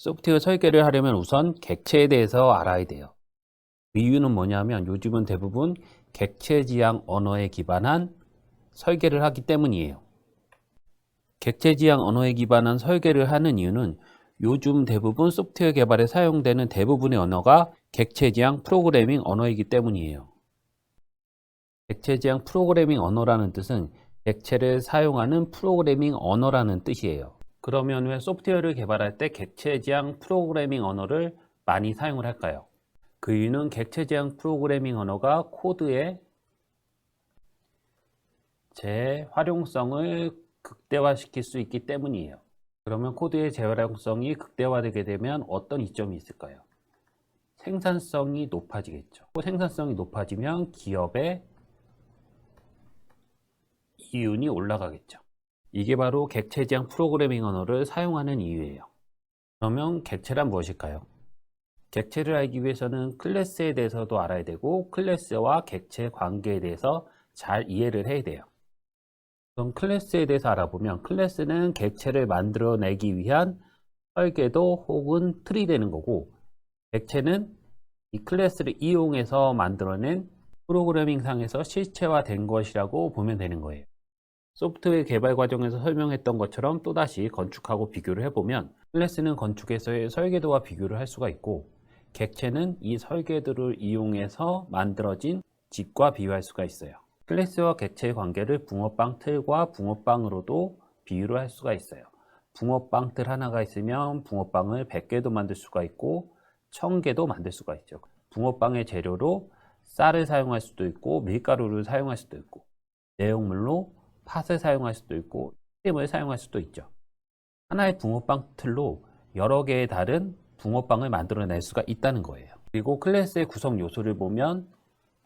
소프트웨어 설계를 하려면 우선 객체에 대해서 알아야 돼요. 이유는 뭐냐면 요즘은 대부분 객체 지향 언어에 기반한 설계를 하기 때문이에요. 객체 지향 언어에 기반한 설계를 하는 이유는 요즘 대부분 소프트웨어 개발에 사용되는 대부분의 언어가 객체 지향 프로그래밍 언어이기 때문이에요. 객체 지향 프로그래밍 언어라는 뜻은 객체를 사용하는 프로그래밍 언어라는 뜻이에요. 그러면 왜 소프트웨어를 개발할 때 객체 지향 프로그래밍 언어를 많이 사용을 할까요? 그 이유는 객체 지향 프로그래밍 언어가 코드의 재활용성을 극대화시킬 수 있기 때문이에요. 그러면 코드의 재활용성이 극대화되게 되면 어떤 이점이 있을까요? 생산성이 높아지겠죠. 생산성이 높아지면 기업의 이윤이 올라가겠죠. 이게 바로 객체 지향 프로그래밍 언어를 사용하는 이유예요. 그러면 객체란 무엇일까요? 객체를 알기 위해서는 클래스에 대해서도 알아야 되고 클래스와 객체 관계에 대해서 잘 이해를 해야 돼요. 그럼 클래스에 대해서 알아보면 클래스는 객체를 만들어내기 위한 설계도 혹은 틀이 되는 거고, 객체는 이 클래스를 이용해서 만들어낸 프로그래밍 상에서 실체화된 것이라고 보면 되는 거예요. 소프트웨어 개발 과정에서 설명했던 것처럼 또다시 건축하고 비교를 해보면 클래스는 건축에서의 설계도와 비교를 할 수가 있고, 객체는 이 설계도를 이용해서 만들어진 집과 비유할 수가 있어요. 클래스와 객체의 관계를 붕어빵 틀과 붕어빵으로도 비유를 할 수가 있어요. 붕어빵 틀 하나가 있으면 붕어빵을 100개도 만들 수가 있고 1000개도 만들 수가 있죠. 붕어빵의 재료로 쌀을 사용할 수도 있고 밀가루를 사용할 수도 있고 내용물로 팥을 사용할 수도 있고 햄을 사용할 수도 있죠. 하나의 붕어빵 틀로 여러 개의 다른 붕어빵을 만들어낼 수가 있다는 거예요. 그리고 클래스의 구성 요소를 보면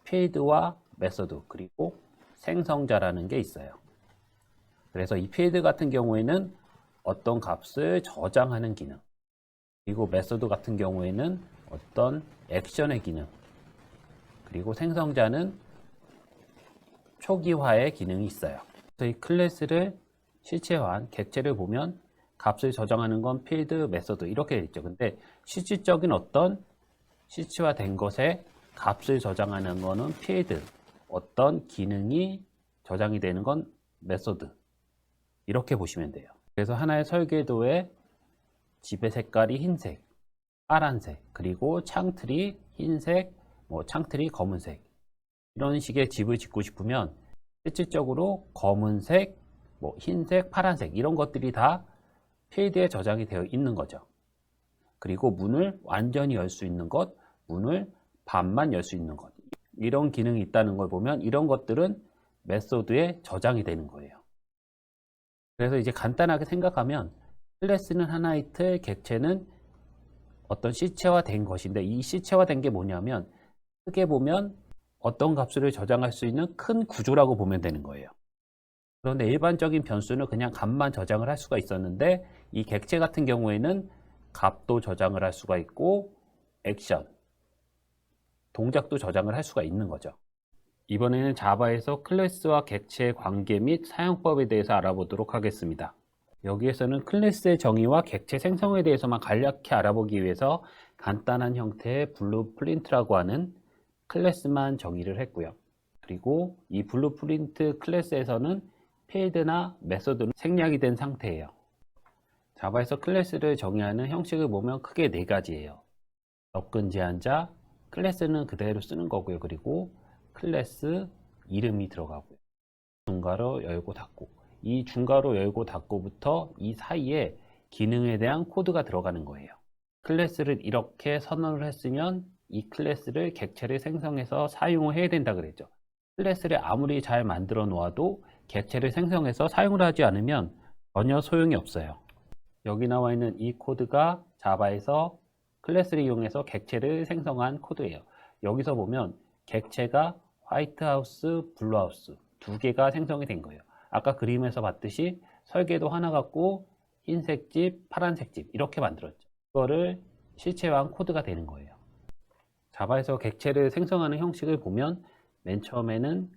필드와 메서드 그리고 생성자라는 게 있어요. 그래서 이 필드 같은 경우에는 어떤 값을 저장하는 기능, 그리고 메서드 같은 경우에는 어떤 액션의 기능, 그리고 생성자는 초기화의 기능이 있어요. 그래서 이 클래스를 실체화한 객체를 보면 값을 저장하는 건 필드, 메서드 이렇게 있죠. 근데 실질적인 어떤 실체화된 것에 값을 저장하는 거는 필드, 어떤 기능이 저장이 되는 건 메소드, 이렇게 보시면 돼요. 그래서 하나의 설계도의 집의 색깔이 흰색, 파란색, 그리고 창틀이 흰색, 창틀이 검은색, 이런 식의 집을 짓고 싶으면 실질적으로 검은색, 흰색, 파란색 이런 것들이 다 필드에 저장이 되어 있는 거죠. 그리고 문을 완전히 열 수 있는 것, 문을 반만 열 수 있는 것, 이런 기능이 있다는 걸 보면 이런 것들은 메소드에 저장이 되는 거예요. 그래서 이제 간단하게 생각하면 클래스는 하나의 틀, 객체는 어떤 실체화된 것인데 이 실체화된 게 뭐냐면 크게 보면 어떤 값을 저장할 수 있는 큰 구조라고 보면 되는 거예요. 그런데 일반적인 변수는 그냥 값만 저장을 할 수가 있었는데 이 객체 같은 경우에는 값도 저장을 할 수가 있고 액션, 동작도 저장을 할 수가 있는 거죠. 이번에는 자바에서 클래스와 객체의 관계 및 사용법에 대해서 알아보도록 하겠습니다. 여기에서는 클래스의 정의와 객체 생성에 대해서만 간략히 알아보기 위해서 간단한 형태의 블루프린트라고 하는 클래스만 정의를 했고요. 그리고 이 블루프린트 클래스에서는 필드나 메소드는 생략이 된 상태예요. 자바에서 클래스를 정의하는 형식을 보면 크게 네 가지예요. 접근 제한자, 클래스는 그대로 쓰는 거고요. 그리고 클래스 이름이 들어가고요. 중괄호 열고 닫고, 이 중괄호 열고 닫고부터 이 사이에 기능에 대한 코드가 들어가는 거예요. 클래스를 이렇게 선언을 했으면 이 클래스를 객체를 생성해서 사용을 해야 된다 그랬죠. 클래스를 아무리 잘 만들어 놓아도 객체를 생성해서 사용을 하지 않으면 전혀 소용이 없어요. 여기 나와 있는 이 코드가 자바에서 클래스를 이용해서 객체를 생성한 코드예요. 여기서 보면 객체가 화이트하우스, 블루하우스 두 개가 생성이 된 거예요. 아까 그림에서 봤듯이 설계도 하나 갖고 흰색 집, 파란색 집 이렇게 만들었죠. 이거를 실체화한 코드가 되는 거예요. 자바에서 객체를 생성하는 형식을 보면 맨 처음에는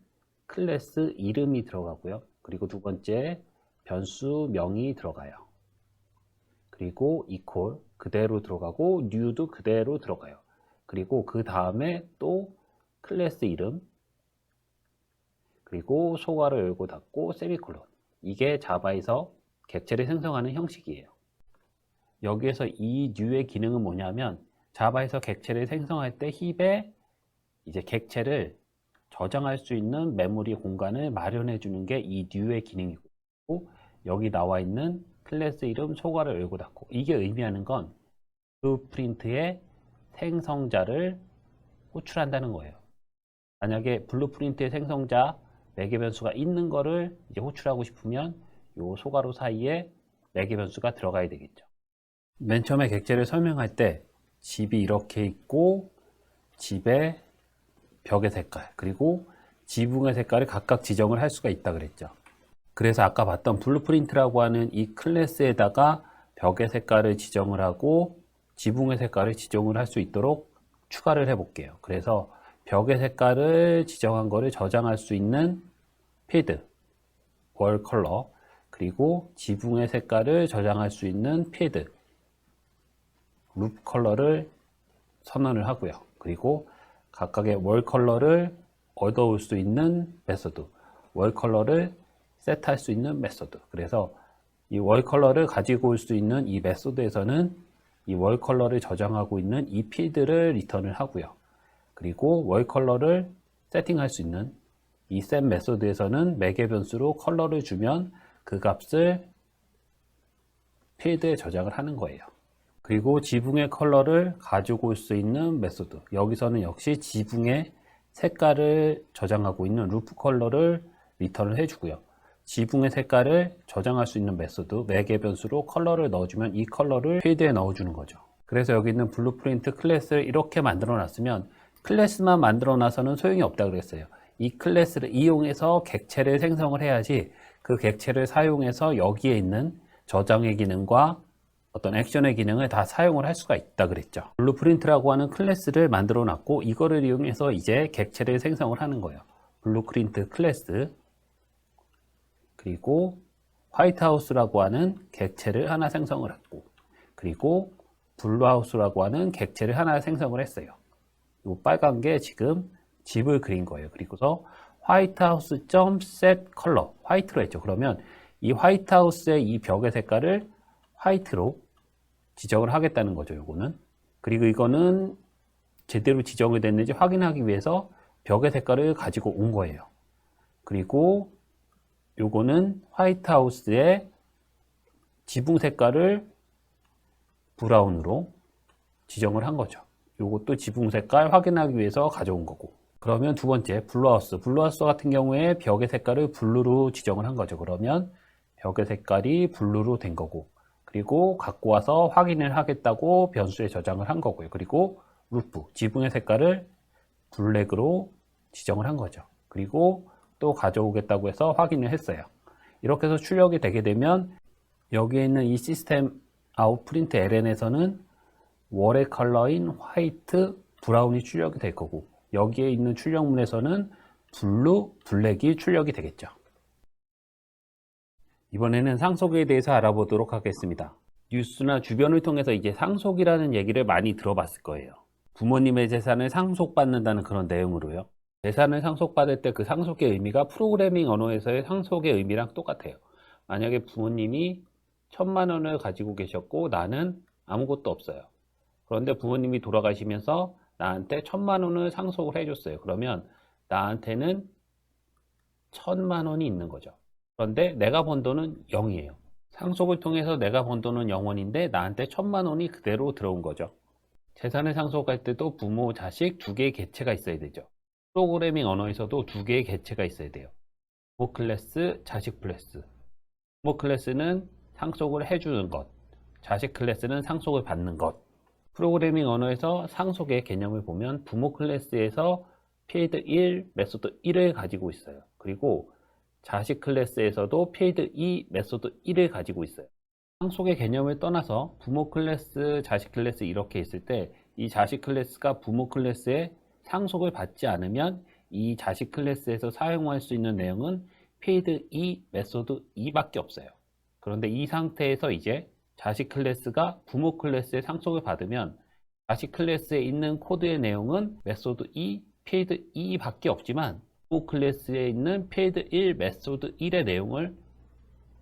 클래스 이름이 들어가고요. 그리고 두 번째 변수명이 들어가요. 그리고 equal, 그대로 들어가고 new도 그대로 들어가요. 그리고 그 다음에 또 클래스 이름, 그리고 소괄호 열고 닫고 세미콜론. 이게 자바에서 객체를 생성하는 형식이에요. 여기에서 이 new의 기능은 뭐냐면 자바에서 객체를 생성할 때 힙에 이제 객체를 저장할 수 있는 메모리 공간을 마련해 주는 게 이 new의 기능이고, 여기 나와 있는 클래스 이름 소괄호 열고 닫고, 이게 의미하는 건 블루프린트의 생성자를 호출한다는 거예요. 만약에 블루프린트의 생성자 매개 변수가 있는 거를 이제 호출하고 싶으면 요 소괄호 사이에 매개 변수가 들어가야 되겠죠. 맨 처음에 객체를 설명할 때 집이 이렇게 있고 집의 벽의 색깔 그리고 지붕의 색깔을 각각 지정을 할 수가 있다 그랬죠. 그래서 아까 봤던 블루프린트라고 하는 이 클래스에다가 벽의 색깔을 지정을 하고 지붕의 색깔을 지정을 할 수 있도록 추가를 해 볼게요. 그래서 벽의 색깔을 지정한 거를 저장할 수 있는 필드 월 컬러, 그리고 지붕의 색깔을 저장할 수 있는 필드 룹 컬러를 선언을 하고요. 그리고 각각의 월 컬러를 얻어올 수 있는 메소드, 월 컬러를 세트할 수 있는 메소드. 그래서 이 월 컬러를 가지고 올 수 있는 이 메소드에서는 이 월 컬러를 저장하고 있는 이 필드를 리턴을 하고요. 그리고 월 컬러를 세팅할 수 있는 이 set 메소드에서는 매개 변수로 컬러를 주면 그 값을 필드에 저장을 하는 거예요. 그리고 지붕의 컬러를 가지고 올 수 있는 메소드, 여기서는 역시 지붕의 색깔을 저장하고 있는 루프 컬러를 리턴을 해주고요. 지붕의 색깔을 저장할 수 있는 메소드, 매개 변수로 컬러를 넣어주면 이 컬러를 필드에 넣어주는 거죠. 그래서 여기 있는 블루프린트 클래스를 이렇게 만들어 놨으면 클래스만 만들어 놔서는 소용이 없다 그랬어요. 이 클래스를 이용해서 객체를 생성을 해야지 그 객체를 사용해서 여기에 있는 저장의 기능과 어떤 액션의 기능을 다 사용을 할 수가 있다 그랬죠. 블루프린트라고 하는 클래스를 만들어 놨고 이거를 이용해서 이제 객체를 생성을 하는 거예요. 블루프린트 클래스, 그리고 화이트하우스라고 하는 객체를 하나 생성을 했고, 그리고 블루하우스라고 하는 객체를 하나 생성을 했어요. 이 빨간 게 지금 집을 그린 거예요. 그리고서 화이트하우스.set 컬러, 화이트로 했죠. 그러면 이 화이트하우스의 이 벽의 색깔을 화이트로 지정을 하겠다는 거죠. 요거는. 그리고 이거는 제대로 지정이 됐는지 확인하기 위해서 벽의 색깔을 가지고 온 거예요. 그리고 요거는 화이트하우스의 지붕 색깔을 브라운으로 지정을 한 거죠. 요것도 지붕 색깔 확인하기 위해서 가져온 거고. 그러면 두 번째 블루하우스. 블루하우스 같은 경우에 벽의 색깔을 블루로 지정을 한 거죠. 그러면 벽의 색깔이 블루로 된 거고, 그리고 갖고 와서 확인을 하겠다고 변수에 저장을 한 거고요. 그리고 루프, 지붕의 색깔을 블랙으로 지정을 한 거죠. 그리고 또 가져오겠다고 해서 확인을 했어요. 이렇게 해서 출력이 되게 되면 여기에 있는 이 시스템 아웃 프린트 ln에서는 월의 컬러인 화이트, 브라운이 출력이 될 거고, 여기에 있는 출력문에서는 블루, 블랙이 출력이 되겠죠. 이번에는 상속에 대해서 알아보도록 하겠습니다. 뉴스나 주변을 통해서 이제 상속이라는 얘기를 많이 들어봤을 거예요. 부모님의 재산을 상속받는다는 그런 내용으로요. 재산을 상속받을 때 그 상속의 의미가 프로그래밍 언어에서의 상속의 의미랑 똑같아요. 만약에 부모님이 1,000만 원을 가지고 계셨고 나는 아무것도 없어요. 그런데 부모님이 돌아가시면서 나한테 1,000만 원을 상속을 해줬어요. 그러면 나한테는 1,000만 원이 있는 거죠. 그런데 내가 번 돈은 0이에요. 상속을 통해서 내가 번 돈은 0원인데 나한테 1,000만 원이 그대로 들어온 거죠. 재산을 상속할 때도 부모, 자식 두 개의 객체가 있어야 되죠. 프로그래밍 언어에서도 두 개의 객체가 있어야 돼요. 부모 클래스, 자식 클래스. 부모 클래스는 상속을 해주는 것, 자식 클래스는 상속을 받는 것. 프로그래밍 언어에서 상속의 개념을 보면 부모 클래스에서 필드 1, 메소드 1을 가지고 있어요. 그리고 자식 클래스에서도 필드 2, 메소드 1을 가지고 있어요. 상속의 개념을 떠나서 부모 클래스, 자식 클래스 이렇게 있을 때 이 자식 클래스가 부모 클래스에 상속을 받지 않으면 이 자식 클래스에서 사용할 수 있는 내용은 필드 2, 메소드 2밖에 없어요. 그런데 이 상태에서 이제 자식 클래스가 부모 클래스의 상속을 받으면 자식 클래스에 있는 코드의 내용은 메소드 2, 필드 2 밖에 없지만 부모 클래스에 있는 필드 1, 메소드 1의 내용을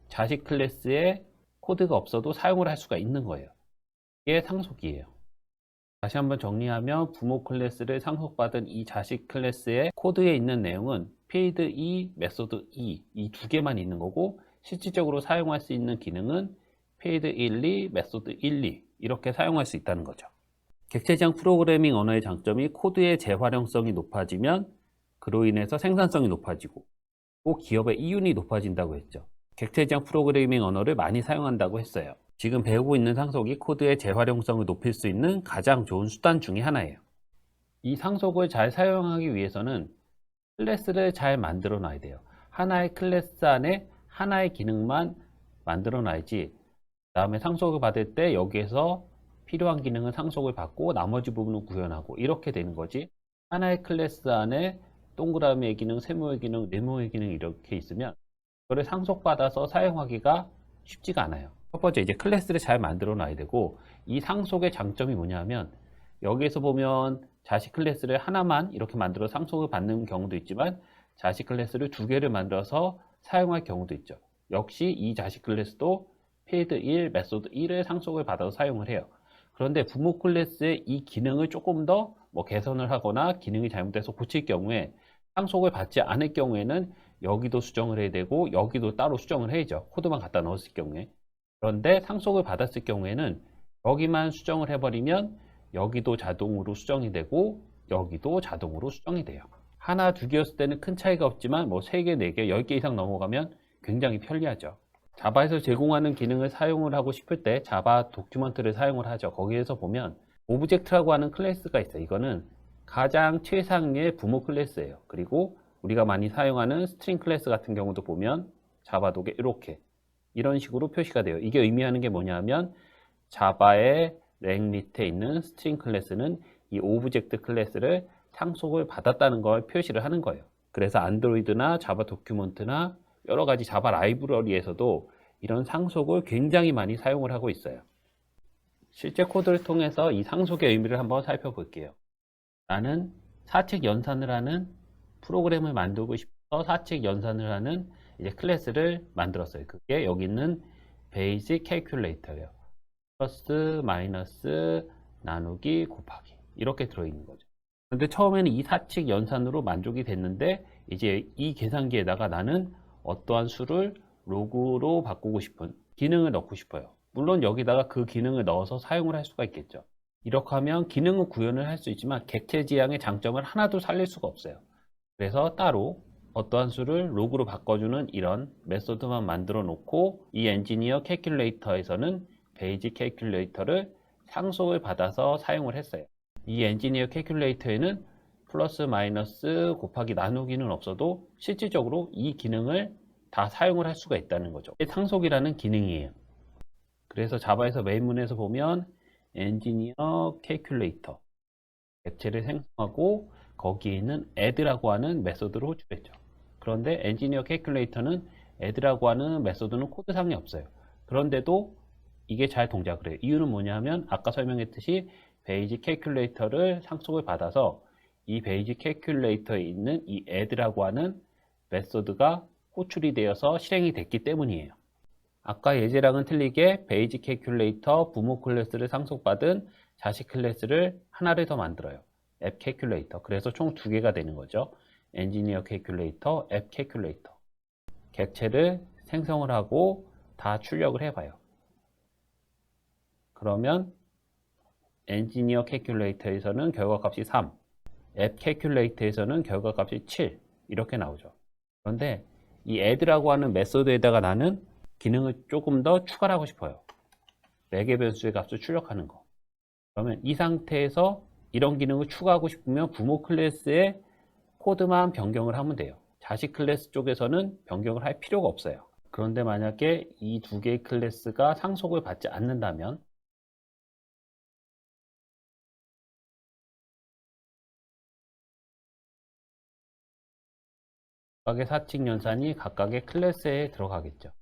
자식 클래스에 코드가 없어도 사용을 할 수가 있는 거예요. 이게 상속이에요. 다시 한번 정리하면 부모 클래스를 상속받은 이 자식 클래스의 코드에 있는 내용은 필드 2, 메소드 2 이 두 개만 있는 거고 실질적으로 사용할 수 있는 기능은 필드 1, 2, 메소드 1, 2 이렇게 사용할 수 있다는 거죠. 객체지향 프로그래밍 언어의 장점이 코드의 재활용성이 높아지면 그로 인해서 생산성이 높아지고 또 기업의 이윤이 높아진다고 했죠. 객체지향 프로그래밍 언어를 많이 사용한다고 했어요. 지금 배우고 있는 상속이 코드의 재활용성을 높일 수 있는 가장 좋은 수단 중에 하나예요. 이 상속을 잘 사용하기 위해서는 클래스를 잘 만들어 놔야 돼요. 하나의 클래스 안에 하나의 기능만 만들어 놔야지 그 다음에 상속을 받을 때 여기에서 필요한 기능은 상속을 받고 나머지 부분은 구현하고 이렇게 되는 거지. 하나의 클래스 안에 동그라미의 기능, 세모의 기능, 네모의 기능 이렇게 있으면 그걸 상속받아서 사용하기가 쉽지가 않아요. 첫 번째 이제 클래스를 잘 만들어 놔야 되고 이 상속의 장점이 뭐냐면 여기에서 보면 자식 클래스를 하나만 이렇게 만들어 상속을 받는 경우도 있지만 자식 클래스를 두 개를 만들어서 사용할 경우도 있죠. 역시 이 자식 클래스도 필드 1, 메소드 1을 상속을 받아서 사용을 해요. 그런데 부모 클래스의 이 기능을 조금 더 개선을 하거나 기능이 잘못돼서 고칠 경우에 상속을 받지 않을 경우에는 여기도 수정을 해야 되고 여기도 따로 수정을 해야죠. 코드만 갖다 넣었을 경우에. 그런데 상속을 받았을 경우에는 여기만 수정을 해버리면 여기도 자동으로 수정이 되고 여기도 자동으로 수정이 돼요. 하나, 두 개였을 때는 큰 차이가 없지만 3개, 4개, 10개 이상 넘어가면 굉장히 편리하죠. 자바에서 제공하는 기능을 사용을 하고 싶을 때 자바 도큐먼트를 사용을 하죠. 거기에서 보면 오브젝트라고 하는 클래스가 있어요. 이거는 가장 최상의 부모 클래스예요. 그리고 우리가 많이 사용하는 스트링 클래스 같은 경우도 보면 자바독에 이렇게 이런 식으로 표시가 돼요. 이게 의미하는 게 뭐냐면 자바의 랭 밑에 있는 스트링 클래스는 이 오브젝트 클래스를 상속을 받았다는 걸 표시를 하는 거예요. 그래서 안드로이드나 자바 도큐먼트나 여러 가지 자바 라이브러리에서도 이런 상속을 굉장히 많이 사용을 하고 있어요. 실제 코드를 통해서 이 상속의 의미를 한번 살펴볼게요. 나는 사칙 연산을 하는 프로그램을 만들고 싶어서 사칙 연산을 하는 이제 클래스를 만들었어요. 그게 여기 있는 베이직 캘큘레이터예요. 플러스, 마이너스, 나누기, 곱하기 이렇게 들어있는 거죠. 그런데 처음에는 이 사칙 연산으로 만족이 됐는데 이제 이 계산기에다가 나는 어떠한 수를 로그로 바꾸고 싶은 기능을 넣고 싶어요. 물론 여기다가 그 기능을 넣어서 사용을 할 수가 있겠죠. 이렇게 하면 기능은 구현을 할 수 있지만 객체지향의 장점을 하나도 살릴 수가 없어요. 그래서 따로 어떠한 수를 로그로 바꿔주는 이런 메소드만 만들어 놓고 이 엔지니어 캘큘레이터에서는 베이직 캘큘레이터를 상속을 받아서 사용을 했어요. 이 엔지니어 캘큘레이터에는 플러스, 마이너스, 곱하기, 나누기는 없어도 실질적으로 이 기능을 다 사용을 할 수가 있다는 거죠. 이게 상속이라는 기능이에요. 그래서 자바에서 메인문에서 보면 엔지니어 캘큘레이터 객체를 생성하고 거기에 있는 add라고 하는 메소드를 호출했죠. 그런데 엔지니어 캘큘레이터는 add라고 하는 메소드는 코드상에 없어요. 그런데도 이게 잘 동작을 해요. 이유는 뭐냐면 아까 설명했듯이 베이직 캘큘레이터를 상속을 받아서 이 베이직 캘큘레이터에 있는 이 add라고 하는 메소드가 호출이 되어서 실행이 됐기 때문이에요. 아까 예제랑은 틀리게 베이직 캘큘레이터 부모 클래스를 상속받은 자식 클래스를 하나를 더 만들어요. 앱 캘큘레이터. 그래서 총 2개가 되는 거죠. 엔지니어 캘큘레이터, 앱 캘큘레이터. 객체를 생성을 하고 다 출력을 해봐요. 그러면 엔지니어 캘큘레이터에서는 결과값이 3, 앱 캘큘레이터에서는 결과값이 7 이렇게 나오죠. 그런데 이 add라고 하는 메소드에다가 나는 기능을 조금 더 추가를 하고 싶어요. 매개 변수의 값을 출력하는 거. 그러면 이 상태에서 이런 기능을 추가하고 싶으면 부모 클래스의 코드만 변경을 하면 돼요. 자식 클래스 쪽에서는 변경을 할 필요가 없어요. 그런데 만약에 이 2개의 클래스가 상속을 받지 않는다면 각각의 사칙 연산이 각각의 클래스에 들어가겠죠.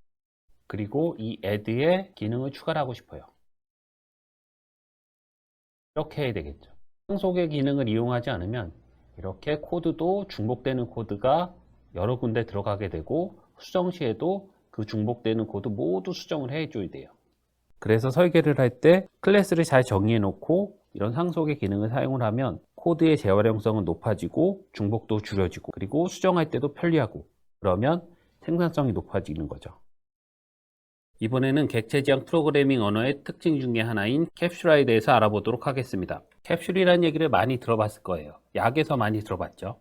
그리고 이 add에 기능을 추가를 하고 싶어요. 이렇게 해야 되겠죠. 상속의 기능을 이용하지 않으면 이렇게 코드도 중복되는 코드가 여러 군데 들어가게 되고 수정 시에도 그 중복되는 코드 모두 수정을 해줘야 돼요. 그래서 설계를 할 때 클래스를 잘 정의해 놓고 이런 상속의 기능을 사용을 하면 코드의 재활용성은 높아지고 중복도 줄여지고 그리고 수정할 때도 편리하고 그러면 생산성이 높아지는 거죠. 이번에는 객체 지향 프로그래밍 언어의 특징 중에 하나인 캡슐화에 대해서 알아보도록 하겠습니다. 캡슐이라는 얘기를 많이 들어봤을 거예요. 약에서 많이 들어봤죠.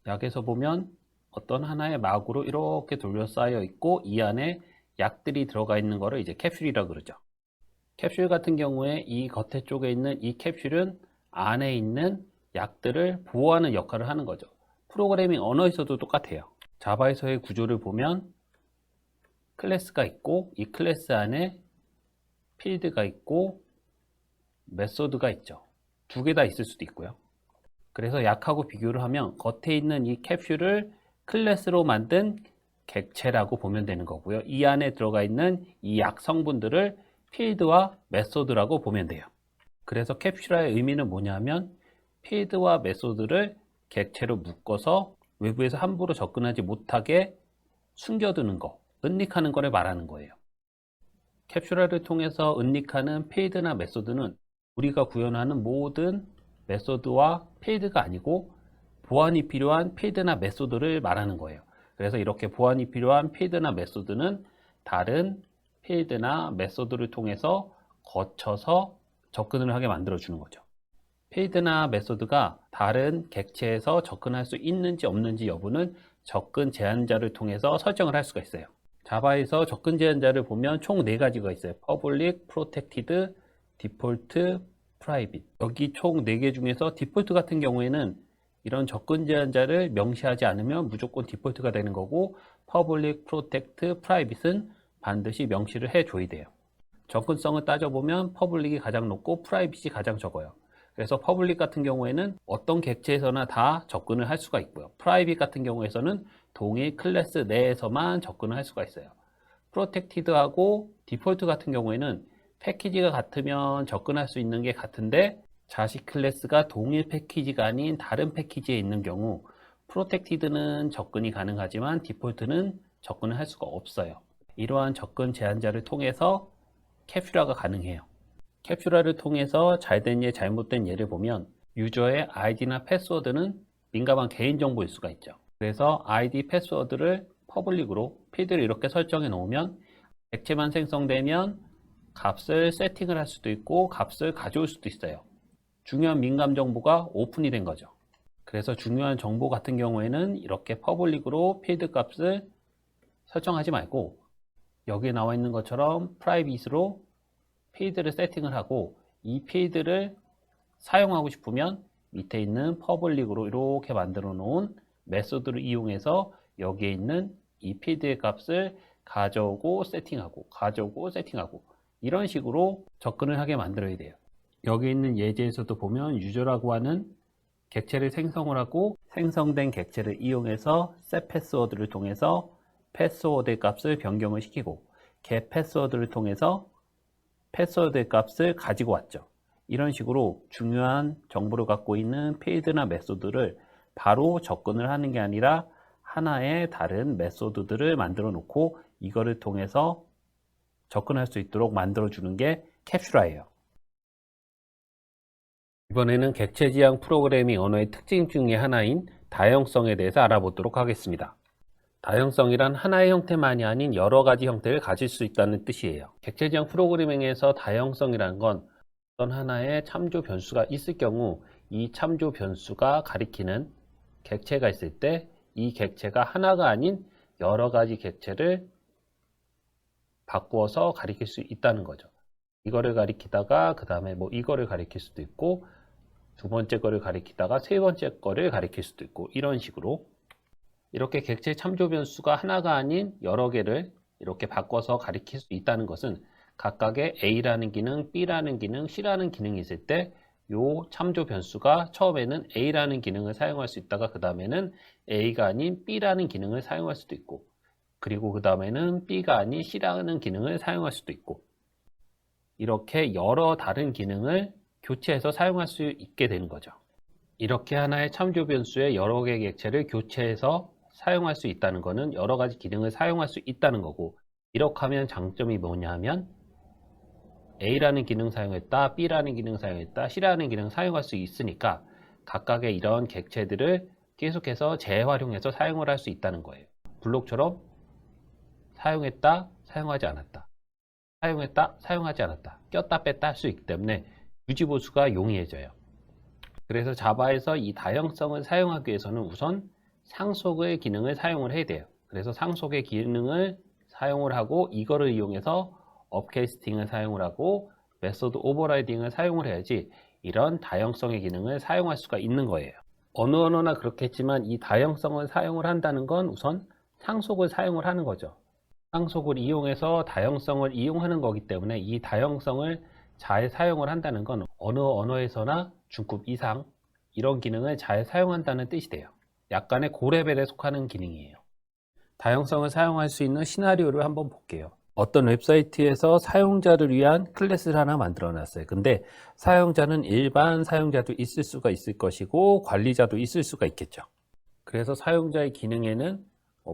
약에서 보면 어떤 하나의 막으로 이렇게 둘러싸여 있고 이 안에 약들이 들어가 있는 거를 이제 캡슐이라고 그러죠. 캡슐 같은 경우에 이 겉에 쪽에 있는 이 캡슐은 안에 있는 약들을 보호하는 역할을 하는 거죠. 프로그래밍 언어에서도 똑같아요. 자바에서의 구조를 보면 클래스가 있고 이 클래스 안에 필드가 있고 메소드가 있죠. 두 개 다 있을 수도 있고요. 그래서 약하고 비교를 하면 겉에 있는 이 캡슐을 클래스로 만든 객체라고 보면 되는 거고요. 이 안에 들어가 있는 이 약 성분들을 필드와 메소드라고 보면 돼요. 그래서 캡슐화의 의미는 뭐냐면 필드와 메소드를 객체로 묶어서 외부에서 함부로 접근하지 못하게 숨겨두는 거, 은닉하는 거를 말하는 거예요. 캡슐화를 통해서 은닉하는 필드나 메소드는 우리가 구현하는 모든 메소드와 필드가 아니고 보안이 필요한 필드나 메소드를 말하는 거예요. 그래서 이렇게 보안이 필요한 필드나 메소드는 다른 필드나 메소드를 통해서 거쳐서 접근을 하게 만들어 주는 거죠. 필드나 메소드가 다른 객체에서 접근할 수 있는지 없는지 여부는 접근 제한자를 통해서 설정을 할 수가 있어요. 자바에서 접근 제한자를 보면 총 4가지가 있어요. Public, Protected, Default, Private. 여기 총 4개 중에서 디폴트 같은 경우에는 이런 접근 제한자를 명시하지 않으면 무조건 디폴트가 되는 거고 Public, Protect, Private는 반드시 명시를 해줘야 돼요. 접근성을 따져보면 퍼블릭이 가장 높고 프라이빗이 가장 적어요. 그래서 퍼블릭 같은 경우에는 어떤 객체에서나 다 접근을 할 수가 있고요. 프라이빗 같은 경우에서는 동일 클래스 내에서만 접근을 할 수가 있어요. 프로텍티드하고 디폴트 같은 경우에는 패키지가 같으면 접근할 수 있는 게 같은데 자식 클래스가 동일 패키지가 아닌 다른 패키지에 있는 경우 프로텍티드는 접근이 가능하지만 디폴트는 접근을 할 수가 없어요. 이러한 접근 제한자를 통해서 캡슐화가 가능해요. 캡슐화를 통해서 잘된 예, 잘못된 예를 보면 유저의 아이디나 패스워드는 민감한 개인정보일 수가 있죠. 그래서 아이디, 패스워드를 퍼블릭으로 필드를 이렇게 설정해 놓으면 객체만 생성되면 값을 세팅을 할 수도 있고 값을 가져올 수도 있어요. 중요한 민감 정보가 오픈이 된 거죠. 그래서 중요한 정보 같은 경우에는 이렇게 퍼블릭으로 필드 값을 설정하지 말고 여기에 나와 있는 것처럼 프라이빗으로 필드를 세팅을 하고 이 필드를 사용하고 싶으면 밑에 있는 퍼블릭으로 이렇게 만들어 놓은 메소드를 이용해서 여기에 있는 이 필드의 값을 가져오고 세팅하고 가져오고 세팅하고 이런 식으로 접근을 하게 만들어야 돼요. 여기 있는 예제에서도 보면 유저라고 하는 객체를 생성을 하고 생성된 객체를 이용해서 set 패스워드를 통해서 패스워드 값을 변경을 시키고 get 패스워드를 통해서 패스워드 값을 가지고 왔죠. 이런 식으로 중요한 정보를 갖고 있는 필드나 메소드를 바로 접근을 하는 게 아니라 하나의 다른 메소드들을 만들어 놓고 이거를 통해서 접근할 수 있도록 만들어 주는 게 캡슐화예요. 이번에는 객체 지향 프로그래밍 언어의 특징 중에 하나인 다형성에 대해서 알아보도록 하겠습니다. 다형성이란 하나의 형태만이 아닌 여러 가지 형태를 가질 수 있다는 뜻이에요. 객체 지향 프로그래밍에서 다형성이라는 건 어떤 하나의 참조 변수가 있을 경우 이 참조 변수가 가리키는 객체가 있을 때 이 객체가 하나가 아닌 여러 가지 객체를 바꾸어서 가리킬 수 있다는 거죠. 이거를 가리키다가 그 다음에 뭐 이거를 가리킬 수도 있고 두 번째 거를 가리키다가 세 번째 거를 가리킬 수도 있고 이런 식으로 이렇게 객체 참조 변수가 하나가 아닌 여러 개를 이렇게 바꿔서 가리킬 수 있다는 것은 각각의 A라는 기능, B라는 기능, C라는 기능이 있을 때 이 참조 변수가 처음에는 A라는 기능을 사용할 수 있다가 그 다음에는 A가 아닌 B라는 기능을 사용할 수도 있고 그리고 그 다음에는 B가 아닌 C라는 기능을 사용할 수도 있고, 이렇게 여러 다른 기능을 교체해서 사용할 수 있게 되는 거죠. 이렇게 하나의 참조 변수에 여러 개의 객체를 교체해서 사용할 수 있다는 것은 여러 가지 기능을 사용할 수 있다는 거고, 이렇게 하면 장점이 뭐냐 하면 A라는 기능 사용했다, B라는 기능 사용했다, C라는 기능 사용할 수 있으니까 각각의 이런 객체들을 계속해서 재활용해서 사용을 할 수 있다는 거예요. 블록처럼 사용했다, 사용하지 않았다, 사용했다, 사용하지 않았다, 꼈다 뺐다 할 수 있기 때문에 유지보수가 용이해져요. 그래서 자바에서 이 다형성을 사용하기 위해서는 우선 상속의 기능을 사용을 해야 돼요. 그래서 상속의 기능을 사용을 하고 이거를 이용해서 업캐스팅을 사용을 하고 메소드 오버라이딩을 사용을 해야지 이런 다형성의 기능을 사용할 수가 있는 거예요. 어느 언어나 그렇겠지만 이 다형성을 사용을 한다는 건 우선 상속을 사용을 하는 거죠. 상속을 이용해서 다형성을 이용하는 거기 때문에 이 다형성을 잘 사용을 한다는 건 어느 언어에서나 중급 이상 이런 기능을 잘 사용한다는 뜻이 돼요. 약간의 고레벨에 속하는 기능이에요. 다형성을 사용할 수 있는 시나리오를 한번 볼게요. 어떤 웹사이트에서 사용자를 위한 클래스를 하나 만들어 놨어요. 근데 사용자는 일반 사용자도 있을 수가 있을 것이고 관리자도 있을 수가 있겠죠. 그래서 사용자의 기능에는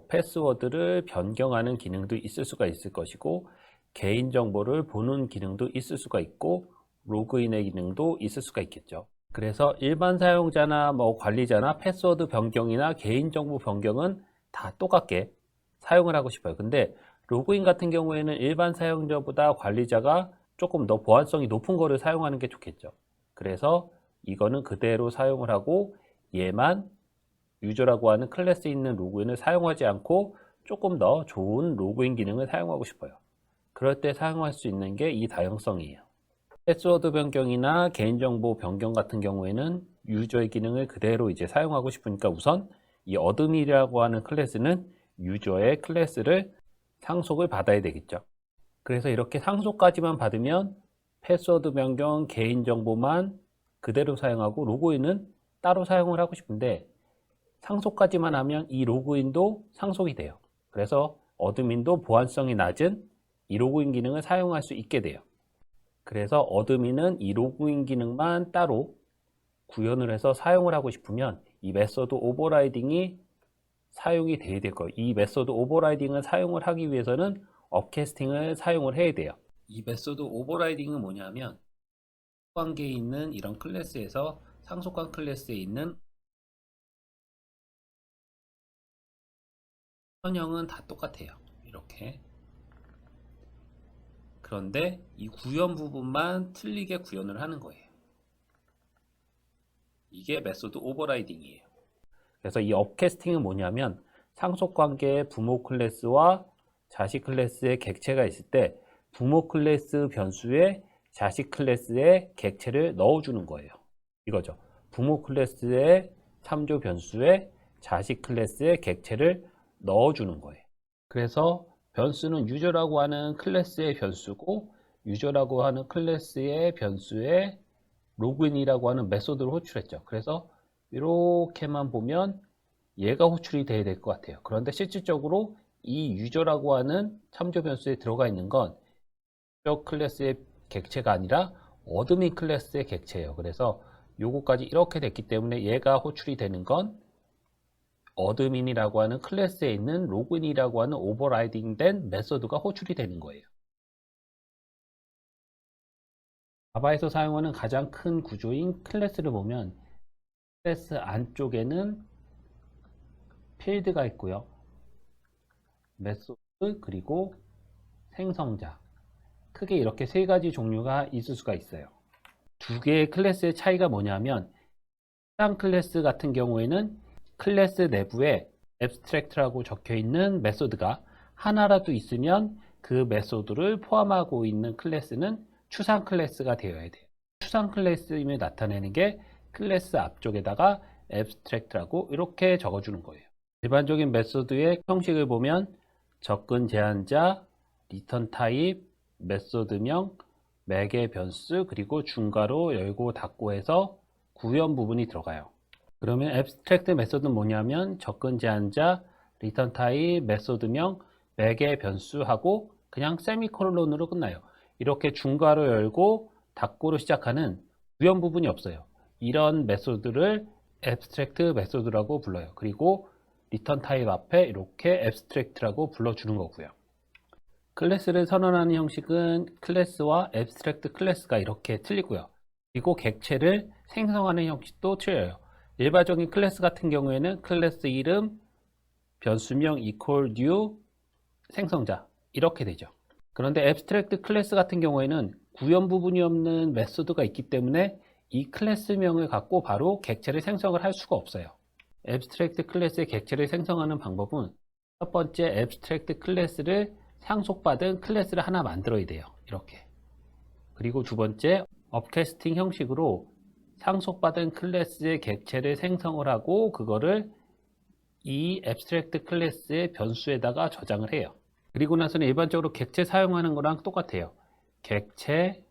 패스워드를 변경하는 기능도 있을 수가 있을 것이고 개인정보를 보는 기능도 있을 수가 있고 로그인의 기능도 있을 수가 있겠죠. 그래서 일반 사용자나 관리자나 패스워드 변경이나 개인정보 변경은 다 똑같게 사용을 하고 싶어요. 근데 로그인 같은 경우에는 일반 사용자보다 관리자가 조금 더 보안성이 높은 거를 사용하는 게 좋겠죠. 그래서 이거는 그대로 사용을 하고 얘만 유저라고 하는 클래스에 있는 로그인을 사용하지 않고 조금 더 좋은 로그인 기능을 사용하고 싶어요. 그럴 때 사용할 수 있는 게 이 다형성이에요. 패스워드 변경이나 개인정보 변경 같은 경우에는 유저의 기능을 그대로 이제 사용하고 싶으니까 우선 이 어드민이라고 하는 클래스는 유저의 클래스를 상속을 받아야 되겠죠. 그래서 이렇게 상속까지만 받으면 패스워드 변경, 개인정보만 그대로 사용하고 로그인은 따로 사용을 하고 싶은데 상속까지만 하면 이 로그인도 상속이 돼요. 그래서 어드민도 보안성이 낮은 이 로그인 기능을 사용할 수 있게 돼요. 그래서 어드민은 이 로그인 기능만 따로 구현을 해서 사용을 하고 싶으면 이 메소드 오버라이딩이 사용이 돼야 될 거예요. 이 메소드 오버라이딩을 사용을 하기 위해서는 업캐스팅을 사용을 해야 돼요. 이 메소드 오버라이딩은 뭐냐면 관계에 있는 이런 클래스에서 상속관 클래스에 있는 선형은 다 똑같아요. 이렇게. 그런데 이 구현 부분만 틀리게 구현을 하는 거예요. 이게 메소드 오버라이딩이에요. 그래서 이 업캐스팅은 뭐냐면 상속 관계의 부모 클래스와 자식 클래스의 객체가 있을 때 부모 클래스 변수에 자식 클래스의 객체를 넣어주는 거예요. 이거죠. 부모 클래스의 참조 변수에 자식 클래스의 객체를 넣어주는 거예요. 그래서 변수는 유저라고 하는 클래스의 변수고 유저라고 하는 클래스의 변수에 로그인이라고 하는 메소드를 호출했죠. 그래서 이렇게만 보면 얘가 호출이 돼야 될 것 같아요. 그런데 실질적으로 이 유저라고 하는 참조 변수에 들어가 있는 건 유저 클래스의 객체가 아니라 어드민 클래스의 객체예요. 그래서 요거까지 이렇게 됐기 때문에 얘가 호출이 되는 건 어드민이라고 하는 클래스에 있는 로그인이라고 하는 오버라이딩된 메소드가 호출이 되는 거예요. 자바에서 사용하는 가장 큰 구조인 클래스를 보면 클래스 안쪽에는 필드가 있고요. 메소드 그리고 생성자 크게 이렇게 세 가지 종류가 있을 수가 있어요. 두 개의 클래스의 차이가 뭐냐면 해당 클래스 같은 경우에는 클래스 내부에 abstract라고 적혀 있는 메소드가 하나라도 있으면 그 메소드를 포함하고 있는 클래스는 추상 클래스가 되어야 돼요. 추상 클래스임을 나타내는 게 클래스 앞쪽에다가 abstract라고 이렇게 적어주는 거예요. 일반적인 메소드의 형식을 보면 접근 제한자, 리턴 타입, 메소드명, 매개 변수, 그리고 중괄호 열고 닫고 해서 구현 부분이 들어가요. 그러면 abstract 메소드는 뭐냐면 접근 제한자, 리턴 타입, 메소드명, 맥의 변수하고 그냥 세미콜론으로 끝나요. 이렇게 중괄호 열고 닫고로 시작하는 구현 부분이 없어요. 이런 메소드를 abstract 메소드라고 불러요. 그리고 리턴 타입 앞에 이렇게 abstract라고 불러주는 거고요. 클래스를 선언하는 형식은 클래스와 abstract 클래스가 이렇게 틀리고요. 그리고 객체를 생성하는 형식도 틀려요. 일반적인 클래스 같은 경우에는 클래스 이름, 변수명 equal new, 생성자 이렇게 되죠. 그런데 abstract 클래스 같은 경우에는 구현 부분이 없는 메소드가 있기 때문에 이 클래스명을 갖고 바로 객체를 생성을 할 수가 없어요. abstract 클래스의 객체를 생성하는 방법은 첫 번째 abstract 클래스를 상속받은 클래스를 하나 만들어야 돼요. 이렇게. 그리고 두 번째 업캐스팅 형식으로 상속받은 클래스의 객체를 생성을 하고 그거를 이 abstract 클래스의 변수에다가 저장을 해요. 그리고 나서는 일반적으로 객체 사용하는 거랑 똑같아요. 객체.메소드.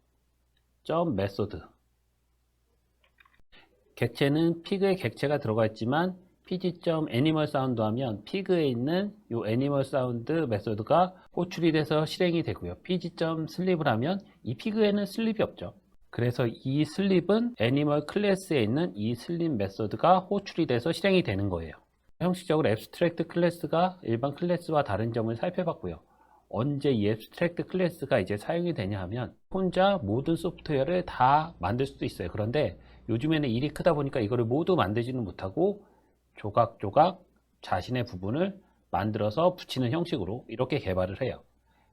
객체는 pig의 객체가 들어가 있지만 pg.animalsound 하면 pig에 있는 이 animalsound 메소드가 호출이 돼서 실행이 되고요. pg.sleep을 하면 이 pig에는 슬립이 없죠. 그래서 이 슬립은 애니멀 클래스에 있는 이 슬립 메소드가 호출이 돼서 실행이 되는 거예요. 형식적으로 abstract 클래스가 일반 클래스와 다른 점을 살펴봤고요. 언제 이 abstract 클래스가 이제 사용이 되냐 하면 혼자 모든 소프트웨어를 다 만들 수도 있어요. 그런데 요즘에는 일이 크다 보니까 이거를 모두 만들지는 못하고 조각조각 자신의 부분을 만들어서 붙이는 형식으로 이렇게 개발을 해요.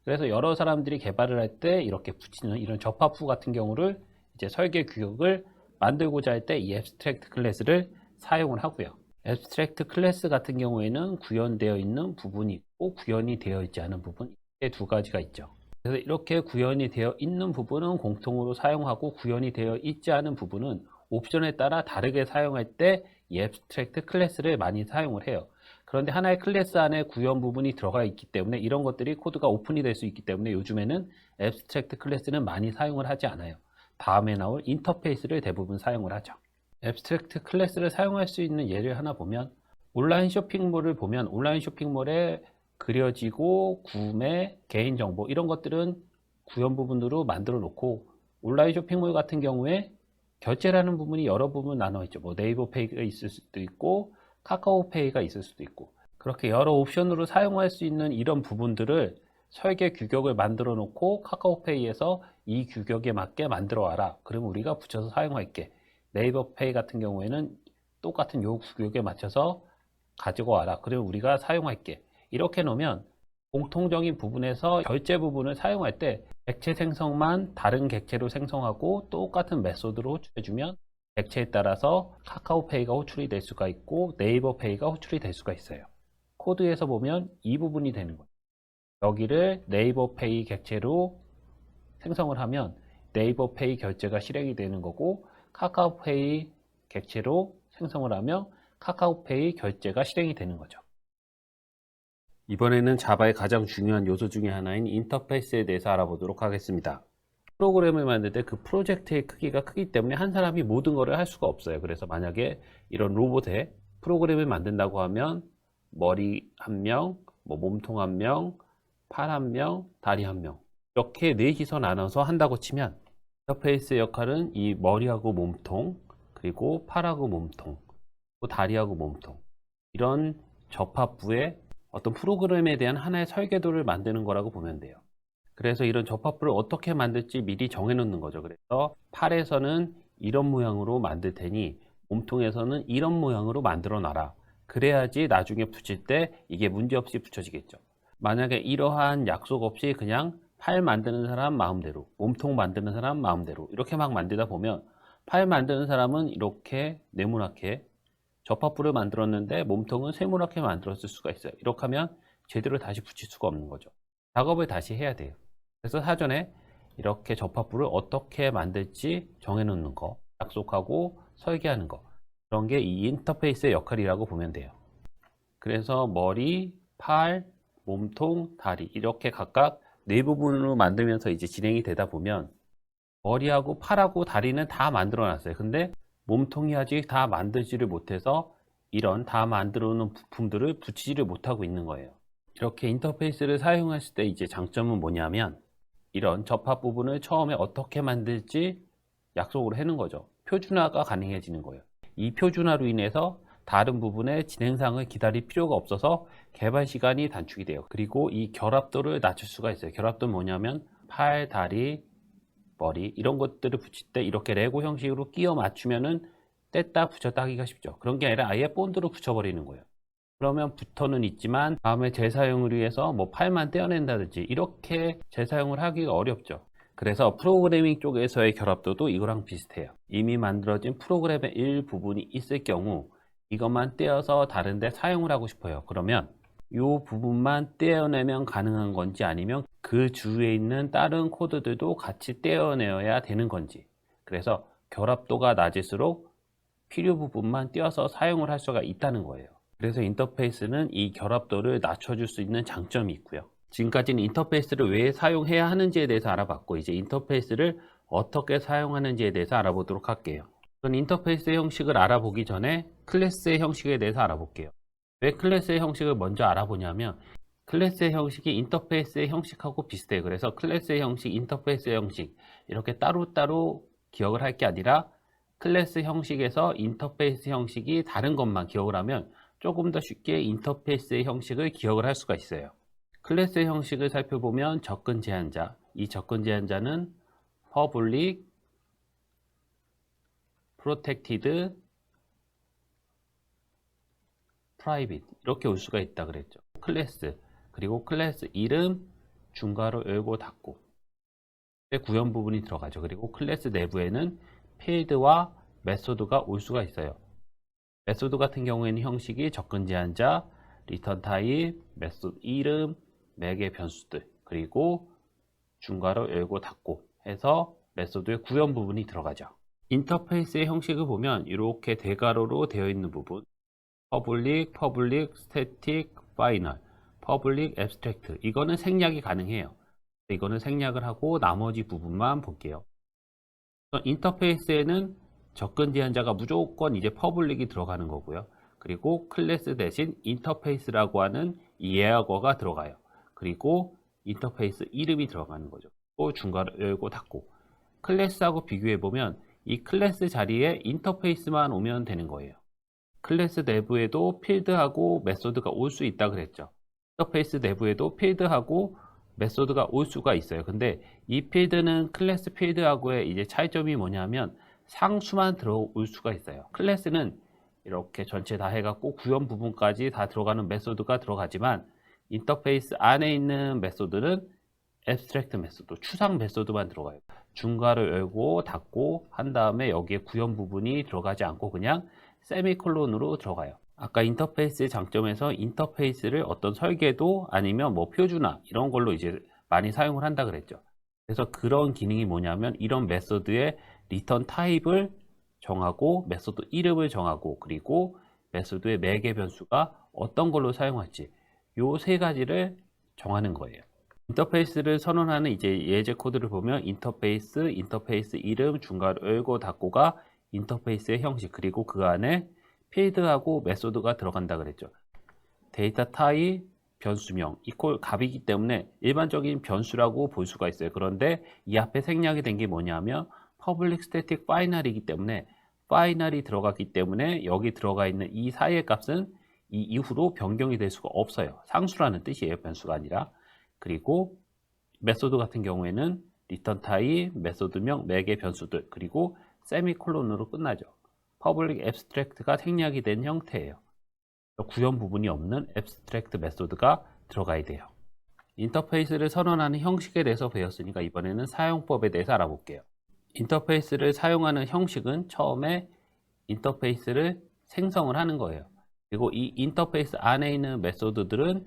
그래서 여러 사람들이 개발을 할 때 이렇게 붙이는 이런 접합부 같은 경우를 이제 설계 규격을 만들고자 할 때 이 abstract 클래스를 사용을 하고요. abstract 클래스 같은 경우에는 구현되어 있는 부분이 있고 구현이 되어 있지 않은 부분, 이렇게 두 가지가 있죠. 그래서 이렇게 구현이 되어 있는 부분은 공통으로 사용하고 구현이 되어 있지 않은 부분은 옵션에 따라 다르게 사용할 때 이 abstract 클래스를 많이 사용을 해요. 그런데 하나의 클래스 안에 구현 부분이 들어가 있기 때문에 이런 것들이 코드가 오픈이 될 수 있기 때문에 요즘에는 abstract 클래스는 많이 사용을 하지 않아요. 다음에 나올 인터페이스를 대부분 사용을 하죠. abstract 클래스를 사용할 수 있는 예를 하나 보면 온라인 쇼핑몰을 보면 온라인 쇼핑몰에 그려지고 구매, 개인정보 이런 것들은 구현 부분으로 만들어 놓고 온라인 쇼핑몰 같은 경우에 결제라는 부분이 여러 부분 나눠 있죠. 뭐 네이버페이가 있을 수도 있고 카카오페이가 있을 수도 있고 그렇게 여러 옵션으로 사용할 수 있는 이런 부분들을 설계 규격을 만들어 놓고 카카오페이에서 이 규격에 맞게 만들어 와라. 그러면 우리가 붙여서 사용할게. 네이버페이 같은 경우에는 똑같은 요 규격에 맞춰서 가지고 와라. 그러면 우리가 사용할게. 이렇게 놓으면 공통적인 부분에서 결제 부분을 사용할 때 객체 생성만 다른 객체로 생성하고 똑같은 메소드로 호출해주면 객체에 따라서 카카오페이가 호출이 될 수가 있고 네이버페이가 호출이 될 수가 있어요. 코드에서 보면 이 부분이 되는 거예요. 여기를 네이버페이 객체로 생성을 하면 네이버페이 결제가 실행이 되는 거고 카카오페이 객체로 생성을 하면 카카오페이 결제가 실행이 되는 거죠. 이번에는 자바의 가장 중요한 요소 중에 하나인 인터페이스에 대해서 알아보도록 하겠습니다. 프로그램을 만들 때 그 프로젝트의 크기가 크기 때문에 한 사람이 모든 것을 할 수가 없어요. 그래서 만약에 이런 로봇에 프로그램을 만든다고 하면 머리 한 명, 뭐 몸통 한 명, 팔 한 명, 다리 한 명 이렇게 넷이서 나눠서 한다고 치면 인터페이스의 역할은 이 머리하고 몸통, 그리고 팔하고 몸통, 그리고 다리하고 몸통 이런 접합부에 어떤 프로그램에 대한 하나의 설계도를 만드는 거라고 보면 돼요. 그래서 이런 접합부를 어떻게 만들지 미리 정해놓는 거죠. 그래서 팔에서는 이런 모양으로 만들 테니 몸통에서는 이런 모양으로 만들어 놔라. 그래야지 나중에 붙일 때 이게 문제없이 붙여지겠죠. 만약에 이러한 약속 없이 그냥 팔 만드는 사람 마음대로, 몸통 만드는 사람 마음대로 이렇게 막 만들다 보면 팔 만드는 사람은 이렇게 네모나게 접합부를 만들었는데 몸통은 세모나게 만들었을 수가 있어요. 이렇게 하면 제대로 다시 붙일 수가 없는 거죠. 작업을 다시 해야 돼요. 그래서 사전에 이렇게 접합부를 어떻게 만들지 정해놓는 거, 약속하고 설계하는 거, 그런 게 이 인터페이스의 역할이라고 보면 돼요. 그래서 머리, 팔, 몸통, 다리 이렇게 각각 네 부분으로 만들면서 이제 진행이 되다 보면 머리하고 팔하고 다리는 다 만들어 놨어요. 근데 몸통이 아직 다 만들지를 못해서 이런 다 만들어 놓은 부품들을 붙이지를 못하고 있는 거예요. 이렇게 인터페이스를 사용했을 때 이제 장점은 뭐냐면 이런 접합 부분을 처음에 어떻게 만들지 약속을 해놓은 거죠. 표준화가 가능해지는 거예요. 이 표준화로 인해서 다른 부분의 진행상을 기다릴 필요가 없어서 개발 시간이 단축이 돼요. 그리고 이 결합도를 낮출 수가 있어요. 결합도는 뭐냐면 팔, 다리, 머리 이런 것들을 붙일 때 이렇게 레고 형식으로 끼워 맞추면은 뗐다 붙였다 하기가 쉽죠. 그런 게 아니라 아예 본드로 붙여버리는 거예요. 그러면 붙어는 있지만 다음에 재사용을 위해서 뭐 팔만 떼어낸다든지 이렇게 재사용을 하기가 어렵죠. 그래서 프로그래밍 쪽에서의 결합도도 이거랑 비슷해요. 이미 만들어진 프로그램의 일부분이 있을 경우 이것만 떼어서 다른 데 사용을 하고 싶어요. 그러면 이 부분만 떼어내면 가능한 건지 아니면 그 주위에 있는 다른 코드들도 같이 떼어내야 되는 건지. 그래서 결합도가 낮을수록 필요 부분만 떼어서 사용을 할 수가 있다는 거예요. 그래서 인터페이스는 이 결합도를 낮춰줄 수 있는 장점이 있고요. 지금까지는 인터페이스를 왜 사용해야 하는지에 대해서 알아봤고 이제 인터페이스를 어떻게 사용하는지에 대해서 알아보도록 할게요. 우선 인터페이스의 형식을 알아보기 전에 클래스의 형식에 대해서 알아볼게요. 왜 클래스의 형식을 먼저 알아보냐면 클래스의 형식이 인터페이스의 형식하고 비슷해요. 그래서 클래스의 형식, 인터페이스의 형식 이렇게 따로따로 기억을 할 게 아니라 클래스 형식에서 인터페이스 형식이 다른 것만 기억을 하면 조금 더 쉽게 인터페이스의 형식을 기억을 할 수가 있어요. 클래스의 형식을 살펴보면 접근 제한자, 이 접근 제한자는 public, protected, private 이렇게 올 수가 있다 그랬죠. 클래스, 그리고 클래스 이름, 중괄호 열고 닫고 구현 부분이 들어가죠. 그리고 클래스 내부에는 필드와 메소드가 올 수가 있어요. 메소드 같은 경우에는 형식이 접근 제한자, 리턴 타입, 메소드 이름, 매개 변수들, 그리고 중괄호 열고 닫고 해서 메소드의 구현 부분이 들어가죠. 인터페이스의 형식을 보면 이렇게 대괄호로 되어 있는 부분, public, static, final, public, abstract 이거는 생략이 가능해요. 이거는 생략을 하고 나머지 부분만 볼게요. 인터페이스에는 접근 제한자가 무조건 이제 퍼블릭이 들어가는 거고요. 그리고 클래스 대신 인터페이스라고 하는 이 예약어가 들어가요. 그리고 인터페이스 이름이 들어가는 거죠. 또 중괄호 열고 닫고. 클래스하고 비교해 보면 이 클래스 자리에 인터페이스만 오면 되는 거예요. 클래스 내부에도 필드하고 메소드가 올 수 있다 그랬죠. 인터페이스 내부에도 필드하고 메소드가 올 수가 있어요. 근데 이 필드는 클래스 필드하고의 이제 차이점이 뭐냐면 상수만 들어올 수가 있어요. 클래스는 이렇게 전체 다 해갖고 구현 부분까지 다 들어가는 메소드가 들어가지만 인터페이스 안에 있는 메소드는 abstract 메소드, 추상 메소드만 들어가요. 중괄호 열고 닫고 한 다음에 여기에 구현 부분이 들어가지 않고 그냥 세미콜론으로 들어가요. 아까 인터페이스의 장점에서 인터페이스를 어떤 설계도 아니면 뭐 표준화 이런 걸로 이제 많이 사용을 한다 그랬죠. 그래서 그런 기능이 뭐냐면 이런 메소드의 리턴 타입을 정하고 메소드 이름을 정하고 그리고 메소드의 매개 변수가 어떤 걸로 사용할지 요 세 가지를 정하는 거예요. 인터페이스를 선언하는 이제 예제 코드를 보면 인터페이스 이름, 중괄호 열고 닫고가 인터페이스의 형식 그리고 그 안에 필드하고 메소드가 들어간다 그랬죠. 데이터 타입, 변수명, 이퀄 값이기 때문에 일반적인 변수라고 볼 수가 있어요. 그런데 이 앞에 생략이 된 게 뭐냐면 public static final이기 때문에 파이널이 들어갔기 때문에 여기 들어가 있는 이 사이의 값은 이 이후로 변경이 될 수가 없어요. 상수라는 뜻이에요. 변수가 아니라. 그리고 메소드 같은 경우에는 리턴 타입, 메소드명, 매개 변수들 그리고 세미콜론으로 끝나죠. 퍼블릭 앱스트랙트가 생략이 된 형태예요. 구현 부분이 없는 앱스트랙트 메소드가 들어가야 돼요. 인터페이스를 선언하는 형식에 대해서 배웠으니까 이번에는 사용법에 대해서 알아볼게요. 인터페이스를 사용하는 형식은 처음에 인터페이스를 생성을 하는 거예요. 그리고 이 인터페이스 안에 있는 메소드들은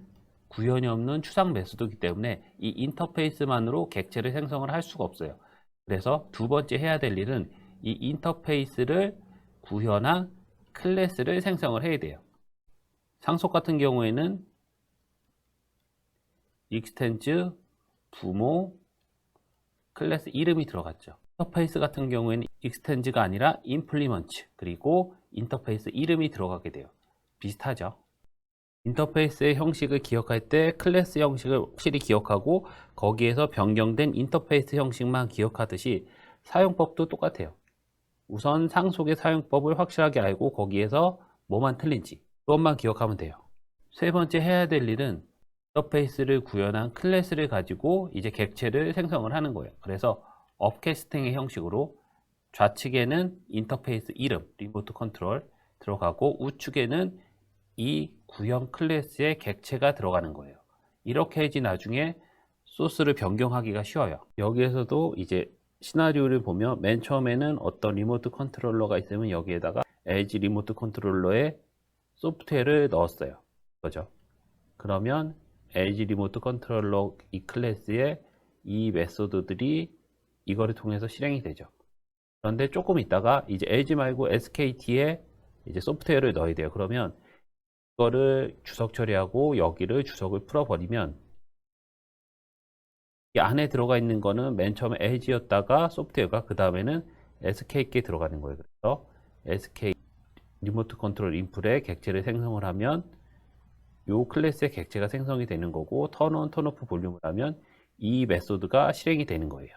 구현이 없는 추상 메소드이기 때문에 이 인터페이스만으로 객체를 생성을 할 수가 없어요. 그래서 두 번째 해야 될 일은 이 인터페이스를 구현한 클래스를 생성을 해야 돼요. 상속 같은 경우에는 익스텐즈, 부모, 클래스 이름이 들어갔죠. 인터페이스 같은 경우에는 익스텐즈가 아니라 임플리먼트 그리고 인터페이스 이름이 들어가게 돼요. 비슷하죠. 인터페이스의 형식을 기억할 때 클래스 형식을 확실히 기억하고 거기에서 변경된 인터페이스 형식만 기억하듯이 사용법도 똑같아요. 우선 상속의 사용법을 확실하게 알고 거기에서 뭐만 틀린지 그것만 기억하면 돼요. 세 번째 해야 될 일은 인터페이스를 구현한 클래스를 가지고 이제 객체를 생성을 하는 거예요. 그래서 업캐스팅의 형식으로 좌측에는 인터페이스 이름, 리모트 컨트롤 들어가고 우측에는 이 구형 클래스의 객체가 들어가는 거예요. 이렇게 해야지 나중에 소스를 변경하기가 쉬워요. 여기에서도 이제 시나리오를 보면 맨 처음에는 어떤 리모트 컨트롤러가 있으면 여기에다가 LG 리모트 컨트롤러의 소프트웨어를 넣었어요. 그죠? 그러면 LG 리모트 컨트롤러 이 클래스의 이 메소드들이 이거를 통해서 실행이 되죠. 그런데 조금 있다가 이제 LG 말고 SKT에 이제 소프트웨어를 넣어야 돼요. 그러면 이거를 주석 처리하고 여기를 주석을 풀어버리면 이 안에 들어가 있는 거는 맨 처음에 LG였다가 소프트웨어가 그 다음에는 SK께 들어가는 거예요. 그래서 SK 리모트 컨트롤 인풋에 객체를 생성을 하면 이 클래스의 객체가 생성이 되는 거고 턴온, 턴오프 볼륨을 하면 이 메소드가 실행이 되는 거예요.